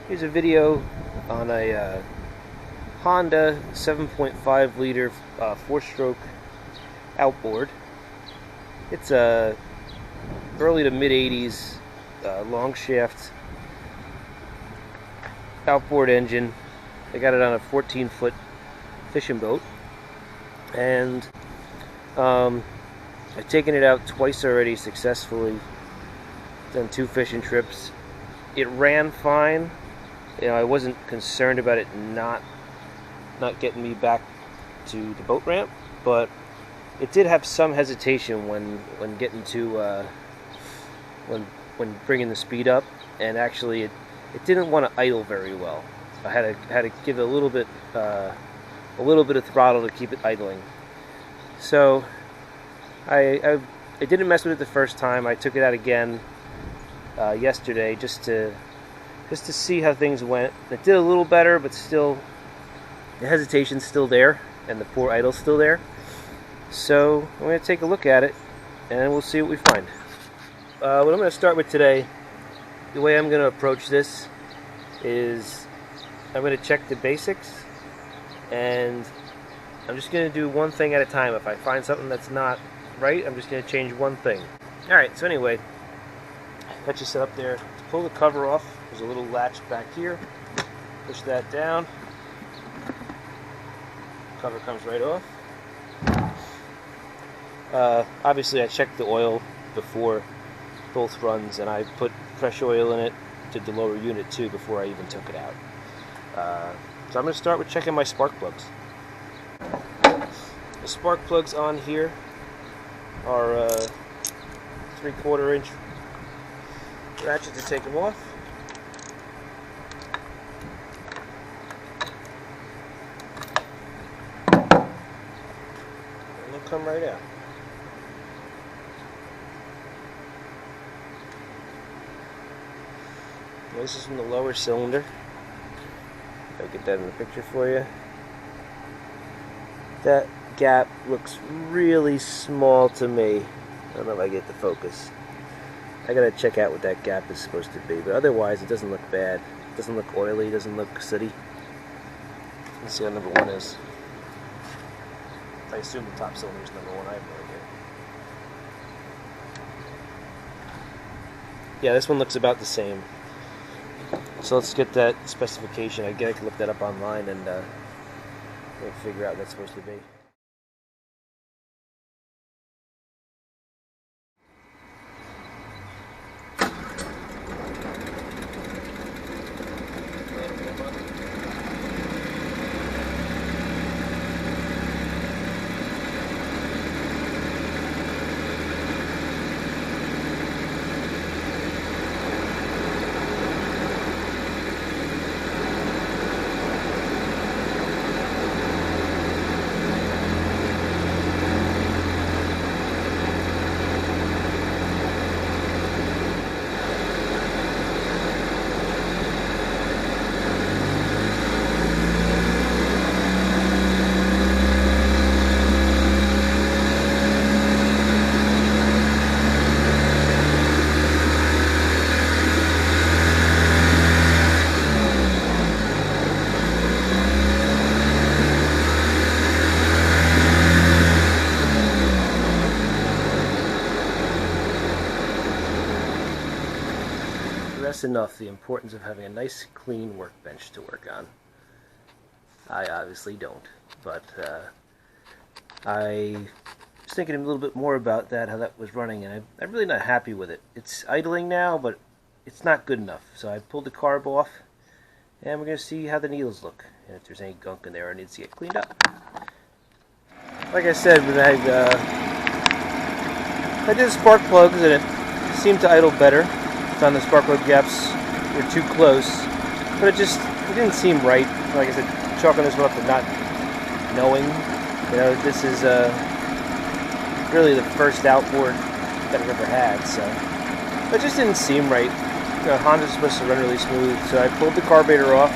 Here's a video on a Honda 7.5 liter 4-stroke outboard. It's a early to mid 80s long shaft outboard engine. I got it on a 14-foot fishing boat, and I've taken it out twice already successfully. Done 2 fishing trips. It ran fine. I wasn't concerned about it not getting me back to the boat ramp, but it did have some hesitation when getting to when bringing the speed up, and actually it didn't want to idle very well. I had to give it a little bit of throttle to keep it idling. So I didn't mess with it the first time. I took it out again yesterday just to see how things went. It did a little better, but still the hesitation's still there and the poor idle's still there. So I'm going to take a look at it and we'll see what we find. What I'm going to start with today, the way I'm going to approach this is I'm going to check the basics, and I'm just going to do one thing at a time. If I find something that's not right, I'm just going to change one thing. Alright, so anyway, got you set up there. To pull the cover off, there's a little latch back here. Push that down. Cover comes right off. Obviously I checked the oil before both runs, and I put fresh oil in it to the lower unit too before I even took it out. So I'm going to start with checking my spark plugs. The spark plugs on here are 3/4 inch ratchet to take them off. And they'll come right out. This is from the lower cylinder. I'll get that in the picture for you. That gap looks really small to me. I don't know if I get the focus. I gotta check out what that gap is supposed to be, but otherwise it doesn't look bad. It doesn't look oily, it doesn't look sooty. Let's see how number 1 is. I assume the top cylinder is number 1. I have no idea. Yeah, this one looks about the same. So let's get that specification. I can look that up online and figure out what that's supposed to be. Enough the importance of having a nice clean workbench to work on. I obviously don't, but I was thinking a little bit more about that, how that was running, and I'm really not happy with it. It's idling now, but it's not good enough. So I pulled the carb off, and we're going to see how the needles look, and if there's any gunk in there, it needs to get cleaned up. Like I said, when I did the spark plugs, and it seemed to idle better. Found the spark plug gaps were too close, but it didn't seem right. Like I said, chalking this one up to not knowing. This is really the first outboard that I've ever had, so it just didn't seem right. Honda's supposed to run really smooth, so I pulled the carburetor off,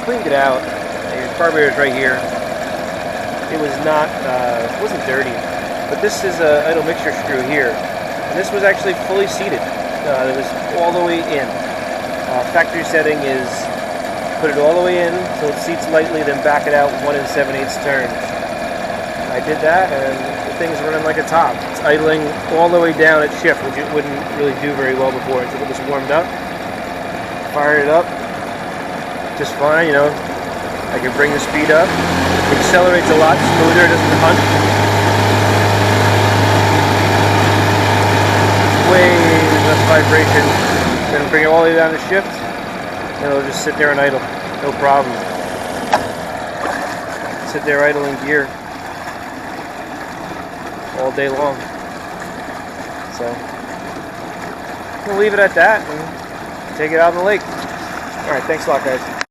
cleaned it out. The carburetor's right here. It was not, it wasn't dirty, but this is a idle mixture screw here, and this was actually fully seated. It was all the way in. Factory setting is put it all the way in so it seats lightly, then back it out 1 7/8 turns. I did that, and the thing's running like a top. It's idling all the way down at shift, which it wouldn't really do very well before until it was warmed up. Fired it up just fine, you know. I can bring the speed up. It accelerates a lot smoother, it doesn't hunt. Way less vibration. Then bring it all the way down to shift, and it'll just sit there and idle. No problem. Sit there idling gear all day long. So we'll leave it at that and take it out in the lake. Alright, thanks a lot, guys.